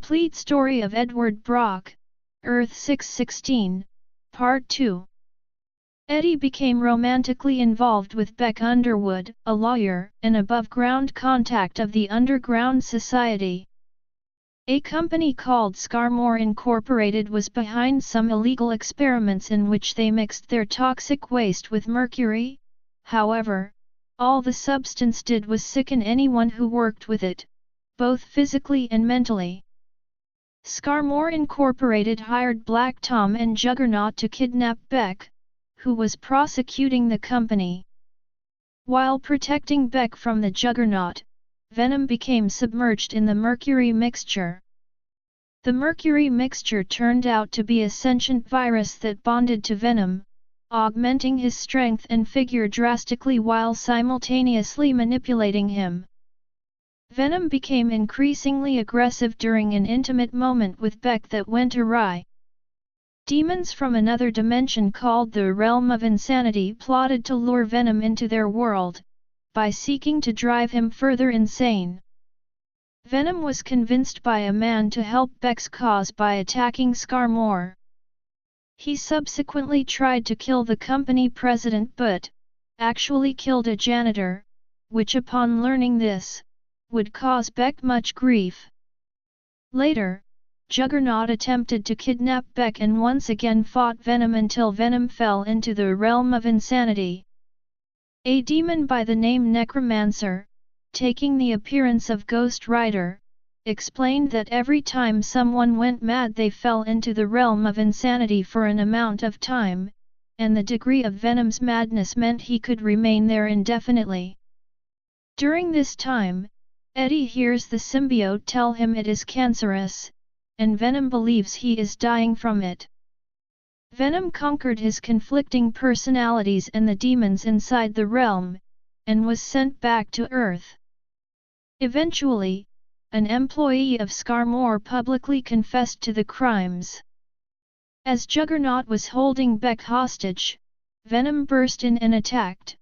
Complete story of Edward Brock, Earth 616, Part 2. Eddie became romantically involved with Beck Underwood, a lawyer and above-ground contact of the Underground Society. A company called Scarmore Incorporated was behind some illegal experiments in which they mixed their toxic waste with mercury. However, all the substance did was sicken anyone who worked with it, both physically and mentally. Scarmore Incorporated hired Black Tom and Juggernaut to kidnap Beck, who was prosecuting the company. While protecting Beck from the Juggernaut, Venom became submerged in the mercury mixture. The mercury mixture turned out to be a sentient virus that bonded to Venom, augmenting his strength and figure drastically while simultaneously manipulating him. Venom became increasingly aggressive during an intimate moment with Beck that went awry. Demons from another dimension called the Realm of Insanity plotted to lure Venom into their world, by seeking to drive him further insane. Venom was convinced by a man to help Beck's cause by attacking Scarmore. He subsequently tried to kill the company president but actually killed a janitor, which upon learning this, would cause Beck much grief. Later, Juggernaut attempted to kidnap Beck and once again fought Venom until Venom fell into the Realm of Insanity. A demon by the name Necromancer, taking the appearance of Ghost Rider, explained that every time someone went mad they fell into the Realm of Insanity for an amount of time, and the degree of Venom's madness meant he could remain there indefinitely. During this time, Eddie hears the symbiote tell him it is cancerous, and Venom believes he is dying from it. Venom conquered his conflicting personalities and the demons inside the realm, and was sent back to Earth. Eventually, an employee of Scarmore publicly confessed to the crimes. As Juggernaut was holding Beck hostage, Venom burst in and attacked.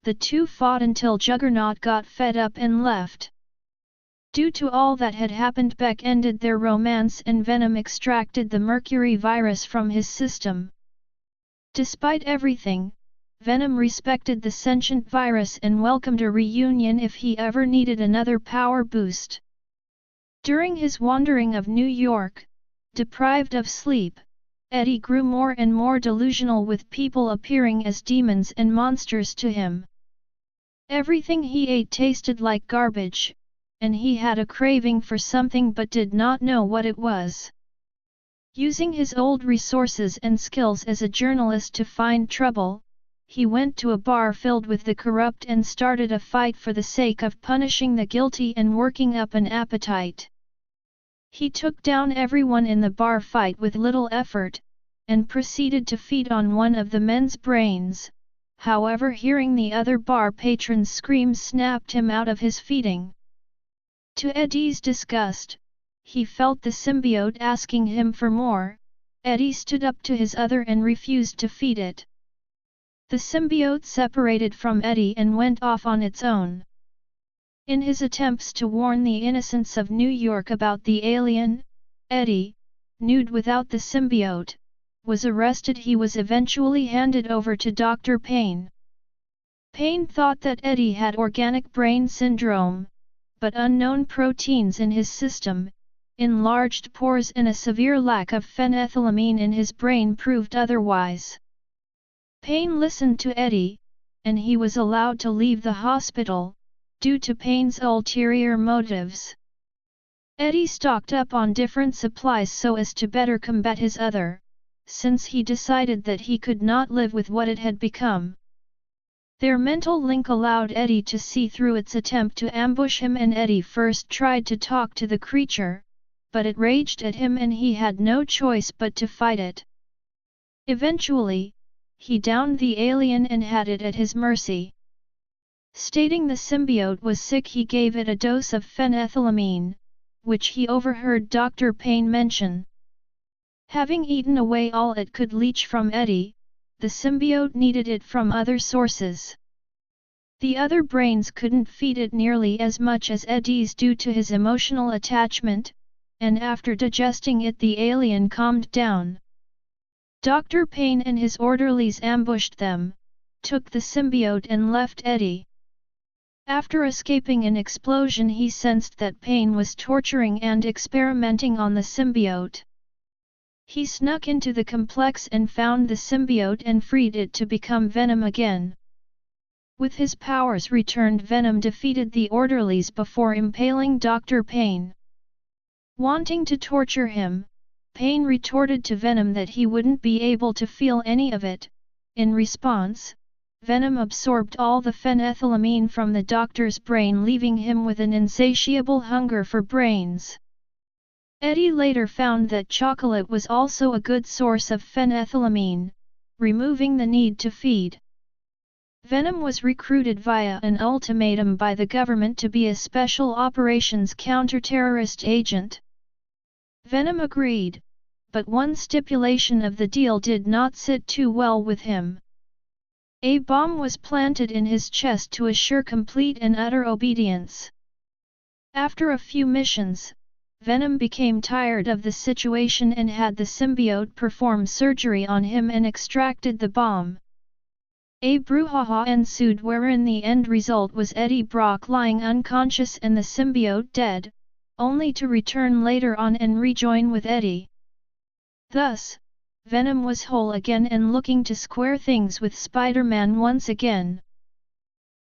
The two fought until Juggernaut got fed up and left. Due to all that had happened, Beck ended their romance and Venom extracted the mercury virus from his system. Despite everything, Venom respected the sentient virus and welcomed a reunion if he ever needed another power boost. During his wandering of New York, deprived of sleep, Eddie grew more and more delusional with people appearing as demons and monsters to him. Everything he ate tasted like garbage, and he had a craving for something but did not know what it was. Using his old resources and skills as a journalist to find trouble, he went to a bar filled with the corrupt and started a fight for the sake of punishing the guilty and working up an appetite. He took down everyone in the bar fight with little effort, and proceeded to feed on one of the men's brains. However, hearing the other bar patron's screams snapped him out of his feeding. To Eddie's disgust, he felt the symbiote asking him for more. Eddie stood up to his other and refused to feed it. The symbiote separated from Eddie and went off on its own. In his attempts to warn the innocents of New York about the alien, Eddie, nude without the symbiote, was arrested. He was eventually handed over to Dr. Payne. Payne thought that Eddie had organic brain syndrome, but unknown proteins in his system, enlarged pores and a severe lack of phenethylamine in his brain proved otherwise. Payne listened to Eddie, and he was allowed to leave the hospital, due to Payne's ulterior motives. Eddie stocked up on different supplies so as to better combat his other, since he decided that he could not live with what it had become. Their mental link allowed Eddie to see through its attempt to ambush him, and Eddie first tried to talk to the creature, but it raged at him and he had no choice but to fight it. Eventually, he downed the alien and had it at his mercy. Stating the symbiote was sick, he gave it a dose of phenethylamine, which he overheard Dr. Payne mention. Having eaten away all it could leach from Eddie, the symbiote needed it from other sources. The other brains couldn't feed it nearly as much as Eddie's due to his emotional attachment, and after digesting it the alien calmed down. Dr. Payne and his orderlies ambushed them, took the symbiote and left Eddie. After escaping an explosion, he sensed that Payne was torturing and experimenting on the symbiote. He snuck into the complex and found the symbiote and freed it to become Venom again. With his powers returned, Venom defeated the orderlies before impaling Dr. Payne. Wanting to torture him, Payne retorted to Venom that he wouldn't be able to feel any of it. In response, Venom absorbed all the phenethylamine from the doctor's brain, leaving him with an insatiable hunger for brains. Eddie later found that chocolate was also a good source of phenethylamine, removing the need to feed. Venom was recruited via an ultimatum by the government to be a special operations counter-terrorist agent. Venom agreed, but one stipulation of the deal did not sit too well with him. A bomb was planted in his chest to assure complete and utter obedience. After a few missions, Venom became tired of the situation and had the symbiote perform surgery on him and extracted the bomb. A brouhaha ensued wherein the end result was Eddie Brock lying unconscious and the symbiote dead, only to return later on and rejoin with Eddie. Thus, Venom was whole again and looking to square things with Spider-Man once again.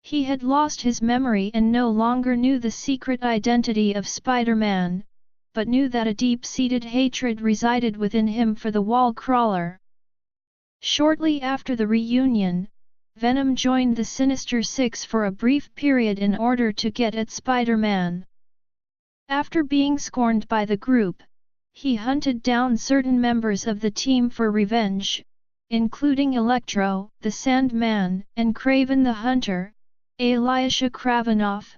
He had lost his memory and no longer knew the secret identity of Spider-Man, but knew that a deep-seated hatred resided within him for the wall crawler. Shortly after the reunion, Venom joined the Sinister Six for a brief period in order to get at Spider-Man. After being scorned by the group, he hunted down certain members of the team for revenge, including Electro, the Sandman, and Kraven the Hunter, Alyosha Kravinoff.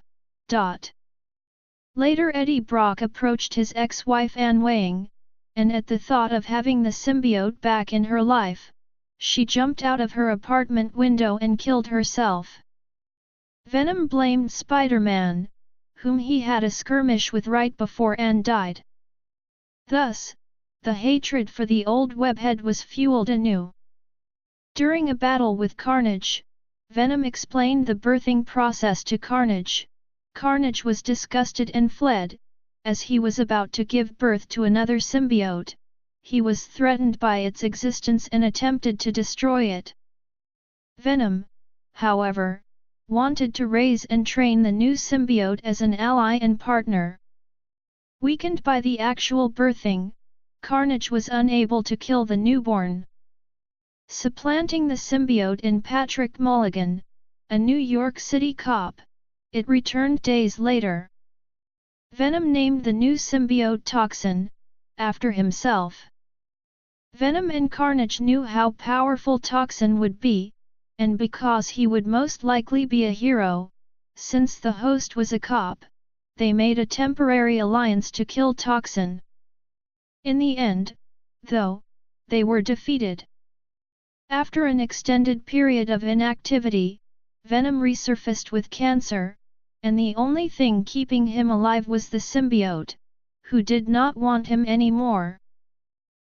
Later Eddie Brock approached his ex-wife Anne Wang, and at the thought of having the symbiote back in her life, she jumped out of her apartment window and killed herself. Venom blamed Spider-Man, whom he had a skirmish with right before Anne died. Thus, the hatred for the old webhead was fueled anew. During a battle with Carnage, Venom explained the birthing process to Carnage. Carnage was disgusted and fled. As he was about to give birth to another symbiote, he was threatened by its existence and attempted to destroy it. Venom, however, wanted to raise and train the new symbiote as an ally and partner. Weakened by the actual birthing, Carnage was unable to kill the newborn. Supplanting the symbiote in Patrick Mulligan, a New York City cop, it returned days later. Venom named the new symbiote Toxin, after himself. Venom and Carnage knew how powerful Toxin would be, and because he would most likely be a hero, since the host was a cop, they made a temporary alliance to kill Toxin. In the end, though, they were defeated. After an extended period of inactivity, Venom resurfaced with cancer, and the only thing keeping him alive was the symbiote, who did not want him anymore.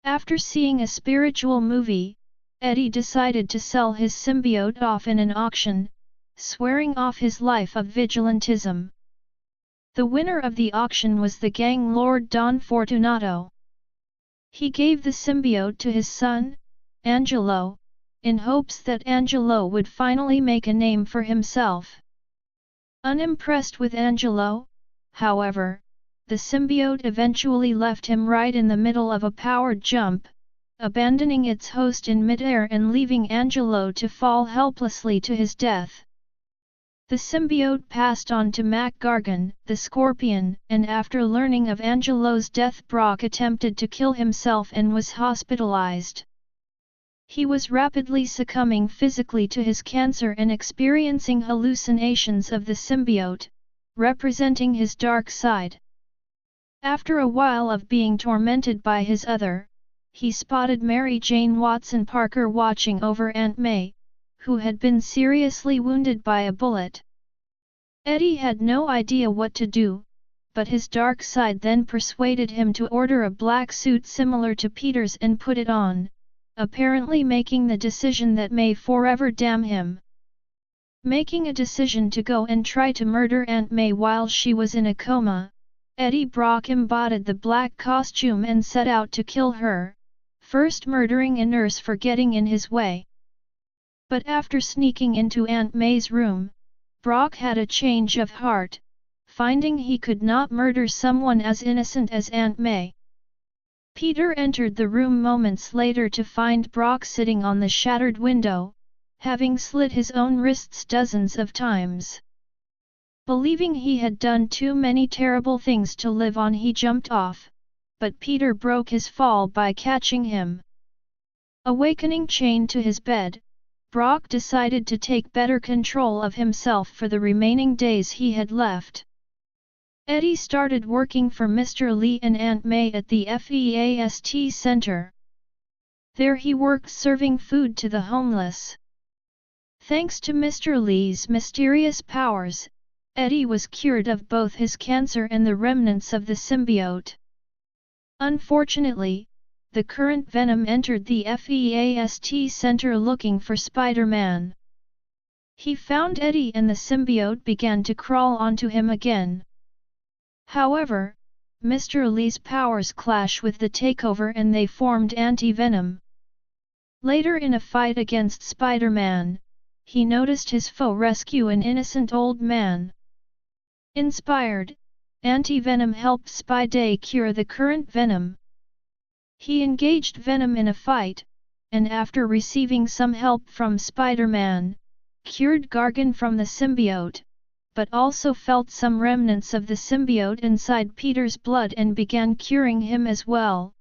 After seeing a spiritual movie, Eddie decided to sell his symbiote off in an auction, swearing off his life of vigilantism. The winner of the auction was the gang lord Don Fortunato. He gave the symbiote to his son, Angelo, in hopes that Angelo would finally make a name for himself. Unimpressed with Angelo, however, the symbiote eventually left him right in the middle of a powered jump, abandoning its host in midair and leaving Angelo to fall helplessly to his death. The symbiote passed on to Mac Gargan, the Scorpion, and after learning of Angelo's death, Brock attempted to kill himself and was hospitalized. He was rapidly succumbing physically to his cancer and experiencing hallucinations of the symbiote, representing his dark side. After a while of being tormented by his he spotted Mary Jane Watson Parker watching over Aunt May, who had been seriously wounded by a bullet. Eddie had no idea what to do, but his dark side then persuaded him to order a black suit similar to Peter's and put it on, apparently making the decision that may forever damn him. Making a decision to go and try to murder Aunt May while she was in a coma, Eddie Brock embodied the black costume and set out to kill her, first murdering a nurse for getting in his way. But after sneaking into Aunt May's room, Brock had a change of heart, finding he could not murder someone as innocent as Aunt May. Peter entered the room moments later to find Brock sitting on the shattered window, having slit his own wrists dozens of times. Believing he had done too many terrible things to live on, he jumped off, but Peter broke his fall by catching him. Awakening chained to his bed, Brock decided to take better control of himself for the remaining days he had left. Eddie started working for Mr. Lee and Aunt May at the FEAST Center. There he worked serving food to the homeless. Thanks to Mr. Lee's mysterious powers, Eddie was cured of both his cancer and the remnants of the symbiote. Unfortunately, the current Venom entered the FEAST Center looking for Spider-Man. He found Eddie and the symbiote began to crawl onto him again. However, Mr. Lee's powers clash with the takeover and they formed Anti-Venom. Later in a fight against Spider-Man, he noticed his foe rescue an innocent old man. Inspired, Anti-Venom helped Spidey cure the current Venom. He engaged Venom in a fight, and after receiving some help from Spider-Man, cured Gargan from the symbiote, but also felt some remnants of the symbiote inside Peter's blood and began curing him as well,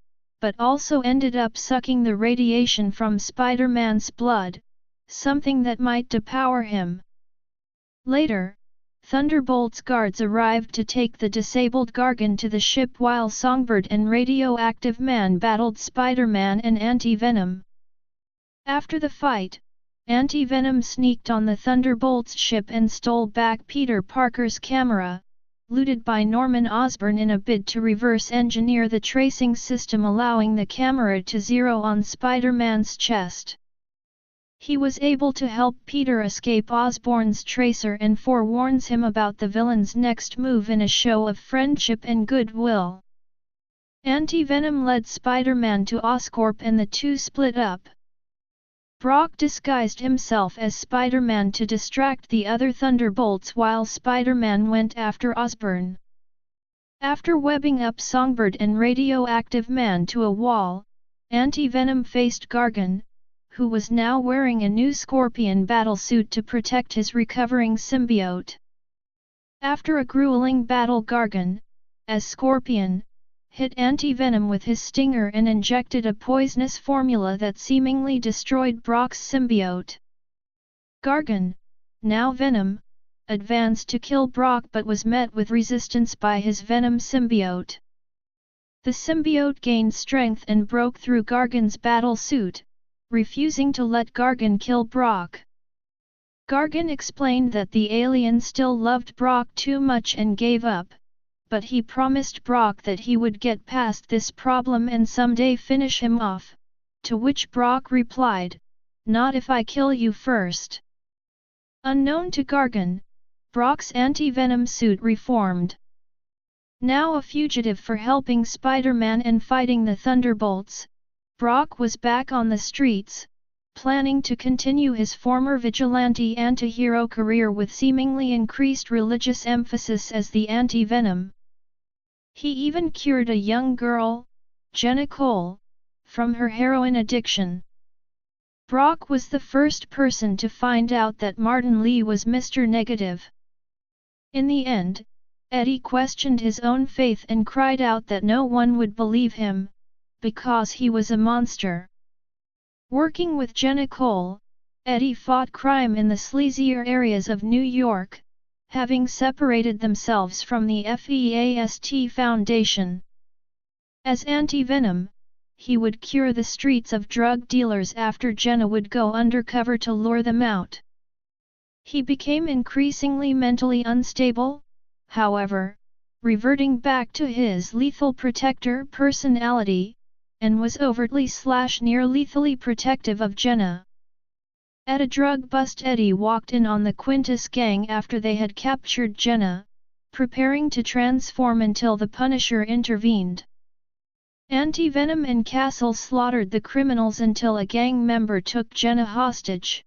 but also ended up sucking the radiation from Spider-Man's blood, something that might depower him. Later, Thunderbolt's guards arrived to take the disabled Gargan to the ship while Songbird and Radioactive Man battled Spider-Man and Anti-Venom. After the fight, Anti-Venom sneaked on the Thunderbolt's ship and stole back Peter Parker's camera, looted by Norman Osborn in a bid to reverse engineer the tracing system, allowing the camera to zero on Spider-Man's chest. He was able to help Peter escape Osborn's tracer and forewarns him about the villain's next move in a show of friendship and goodwill. Anti-Venom led Spider-Man to Oscorp and the two split up. Brock disguised himself as Spider-Man to distract the other Thunderbolts while Spider-Man went after Osborn. After webbing up Songbird and Radioactive Man to a wall, Anti-Venom faced Gargan, who was now wearing a new Scorpion battlesuit to protect his recovering symbiote. After a grueling battle, Gargan, as Scorpion, hit Anti-Venom with his stinger and injected a poisonous formula that seemingly destroyed Brock's symbiote. Gargan, now Venom, advanced to kill Brock but was met with resistance by his Venom symbiote. The symbiote gained strength and broke through Gargan's battle suit, refusing to let Gargan kill Brock. Gargan explained that the alien still loved Brock too much and gave up, but he promised Brock that he would get past this problem and someday finish him off, to which Brock replied, "Not if I kill you first." Unknown to Gargan, Brock's anti-venom suit reformed. Now a fugitive for helping Spider-Man and fighting the Thunderbolts, Brock was back on the streets, planning to continue his former vigilante anti-hero career with seemingly increased religious emphasis as the anti-venom. He even cured a young girl, Jenna Cole, from her heroin addiction. Brock was the first person to find out that Martin Lee was Mr. Negative. In the end, Eddie questioned his own faith and cried out that no one would believe him, because he was a monster. Working with Jenna Cole, Eddie fought crime in the sleazier areas of New York, having separated themselves from the FEAST Foundation. As anti-venom, he would cure the streets of drug dealers after Jenna would go undercover to lure them out. He became increasingly mentally unstable, however, reverting back to his lethal protector personality, and was overtly / near lethally protective of Jenna. At a drug bust, Eddie walked in on the Quintus gang after they had captured Jenna, preparing to transform until the Punisher intervened. Anti-Venom and Castle slaughtered the criminals until a gang member took Jenna hostage.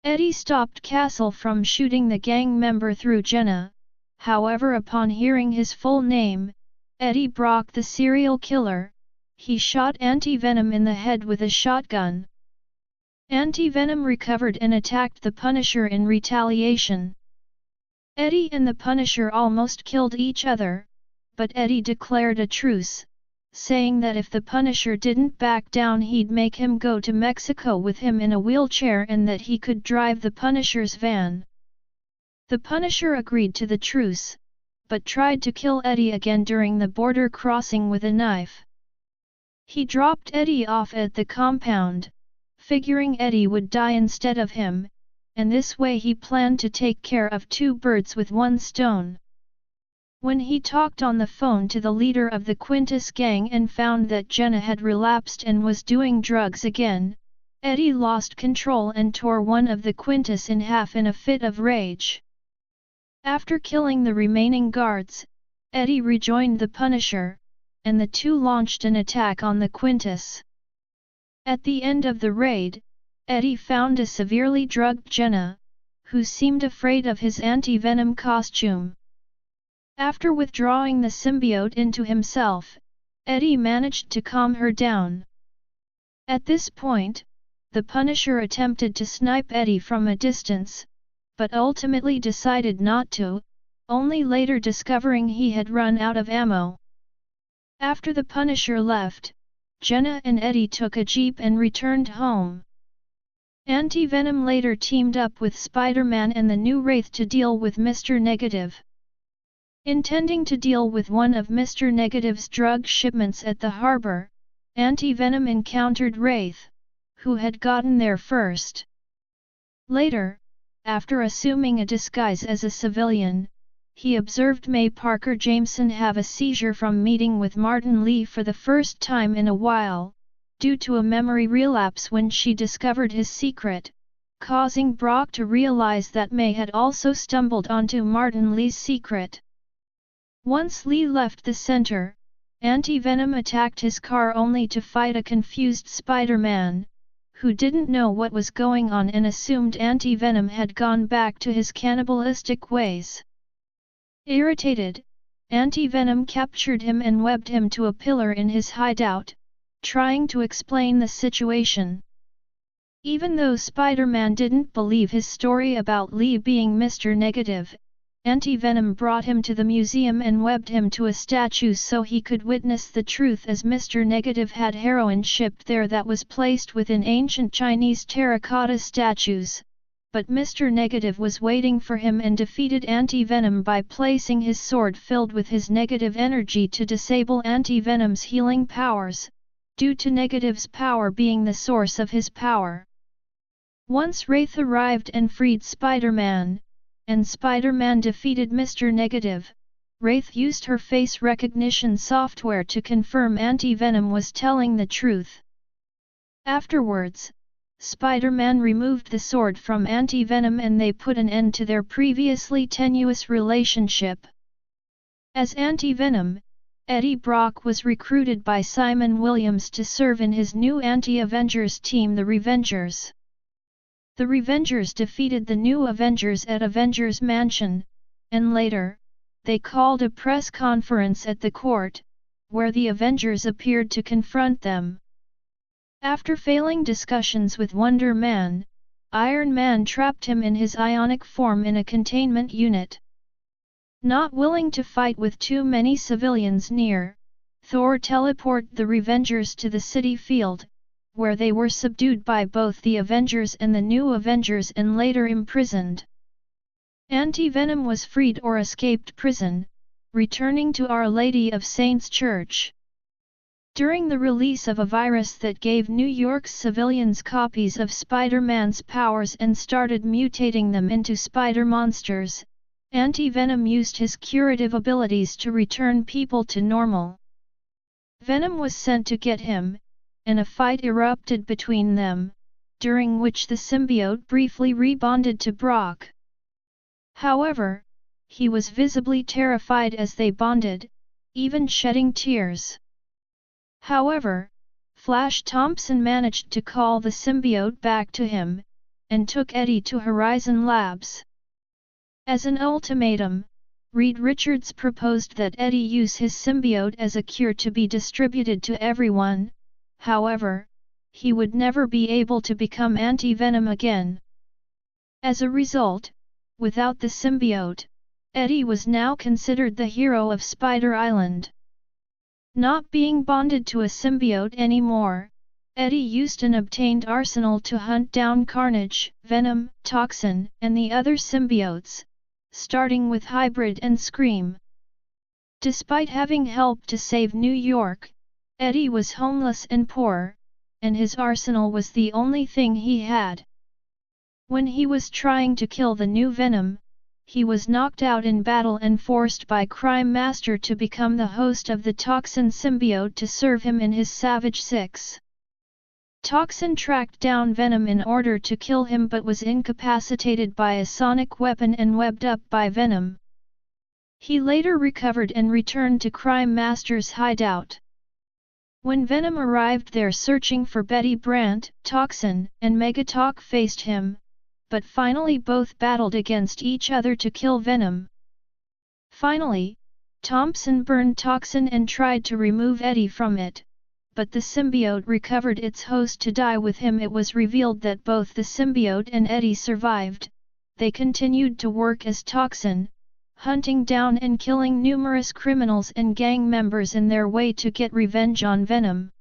Eddie stopped Castle from shooting the gang member through Jenna, however upon hearing his full name, Eddie Brock the serial killer, he shot Anti-Venom in the head with a shotgun. Anti-Venom recovered and attacked the Punisher in retaliation. Eddie and the Punisher almost killed each other, but Eddie declared a truce, saying that if the Punisher didn't back down he'd make him go to Mexico with him in a wheelchair and that he could drive the Punisher's van. The Punisher agreed to the truce, but tried to kill Eddie again during the border crossing with a knife. He dropped Eddie off at the compound, figuring Eddie would die instead of him, and this way he planned to take care of two birds with one stone. When he talked on the phone to the leader of the Quintus gang and found that Jenna had relapsed and was doing drugs again, Eddie lost control and tore one of the Quintus in half in a fit of rage. After killing the remaining guards, Eddie rejoined the Punisher, and the two launched an attack on the Quintus. At the end of the raid, Eddie found a severely drugged Jenna, who seemed afraid of his anti-venom costume. After withdrawing the symbiote into himself, Eddie managed to calm her down. At this point, the Punisher attempted to snipe Eddie from a distance, but ultimately decided not to, only later discovering he had run out of ammo. After the Punisher left, Jenna and Eddie took a jeep and returned home. Anti-Venom later teamed up with Spider-Man and the new Wraith to deal with Mr. Negative. Intending to deal with one of Mr. Negative's drug shipments at the harbor, Anti-Venom encountered Wraith, who had gotten there first. Later, after assuming a disguise as a civilian, he observed May Parker Jameson have a seizure from meeting with Martin Lee for the first time in a while, due to a memory relapse when she discovered his secret, causing Brock to realize that May had also stumbled onto Martin Lee's secret. Once Lee left the center, Anti-Venom attacked his car only to fight a confused Spider-Man, who didn't know what was going on and assumed Anti-Venom had gone back to his cannibalistic ways. Irritated, Anti-Venom captured him and webbed him to a pillar in his hideout, trying to explain the situation. Even though Spider-Man didn't believe his story about Lee being Mr. Negative, Anti-Venom brought him to the museum and webbed him to a statue so he could witness the truth, as Mr. Negative had heroin shipped there that was placed within ancient Chinese terracotta statues, but Mr. Negative was waiting for him and defeated Anti-Venom by placing his sword filled with his negative energy to disable Anti-Venom's healing powers, due to Negative's power being the source of his power. Once Wraith arrived and freed Spider-Man, and Spider-Man defeated Mr. Negative, Wraith used her face recognition software to confirm Anti-Venom was telling the truth. Afterwards, Spider-Man removed the sword from Anti-Venom and they put an end to their previously tenuous relationship. As Anti-Venom, Eddie Brock was recruited by Simon Williams to serve in his new anti-Avengers team, the Revengers. The Revengers defeated the new Avengers at Avengers Mansion, and later, they called a press conference at the court, where the Avengers appeared to confront them. After failing discussions with Wonder Man, Iron Man trapped him in his ionic form in a containment unit. Not willing to fight with too many civilians near, Thor teleported the Revengers to the city field, where they were subdued by both the Avengers and the new Avengers and later imprisoned. Anti-Venom was freed or escaped prison, returning to Our Lady of Saints Church. During the release of a virus that gave New York's civilians copies of Spider-Man's powers and started mutating them into spider monsters, Anti-Venom used his curative abilities to return people to normal. Venom was sent to get him, and a fight erupted between them, during which the symbiote briefly rebonded to Brock. However, he was visibly terrified as they bonded, even shedding tears. However, Flash Thompson managed to call the symbiote back to him, and took Eddie to Horizon Labs. As an ultimatum, Reed Richards proposed that Eddie use his symbiote as a cure to be distributed to everyone. However, he would never be able to become anti-Venom again. As a result, without the symbiote, Eddie was now considered the hero of Spider Island. Not being bonded to a symbiote anymore, Eddie used an obtained arsenal to hunt down Carnage, Venom, Toxin, and the other symbiotes, starting with Hybrid and Scream. Despite having helped to save New York, Eddie was homeless and poor, and his arsenal was the only thing he had. When he was trying to kill the new Venom, he was knocked out in battle and forced by Crime Master to become the host of the Toxin symbiote to serve him in his Savage 6. Toxin tracked down Venom in order to kill him but was incapacitated by a sonic weapon and webbed up by Venom. He later recovered and returned to Crime Master's hideout. When Venom arrived there searching for Betty Brant, Toxin and Megatalk faced him, but finally both battled against each other to kill Venom. Finally, Thompson burned Toxin and tried to remove Eddie from it, but the symbiote recovered its host to die with him. It was revealed that both the symbiote and Eddie survived. They continued to work as Toxin, hunting down and killing numerous criminals and gang members in their way to get revenge on Venom.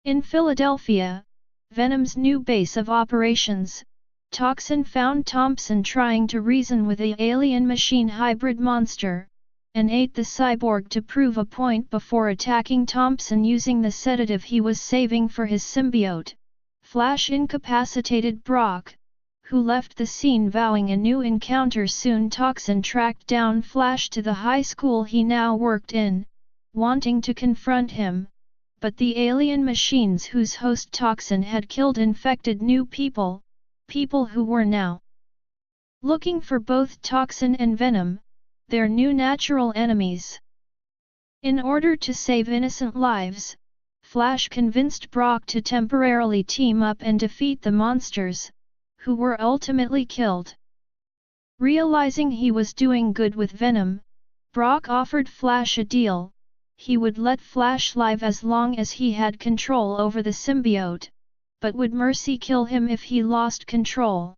In Philadelphia, Venom's new base of operations, Toxin found Thompson trying to reason with the alien machine hybrid monster, and ate the cyborg to prove a point before attacking Thompson using the sedative he was saving for his symbiote. Flash incapacitated Brock, who left the scene vowing a new encounter soon. Toxin tracked down Flash to the high school he now worked in, wanting to confront him, but the alien machines whose host Toxin had killed infected new people who were now looking for both Toxin and Venom, their new natural enemies. In order to save innocent lives, Flash convinced Brock to temporarily team up and defeat the monsters, who were ultimately killed. Realizing he was doing good with Venom, Brock offered Flash a deal. He would let Flash live as long as he had control over the symbiote, but would mercy kill him if he lost control.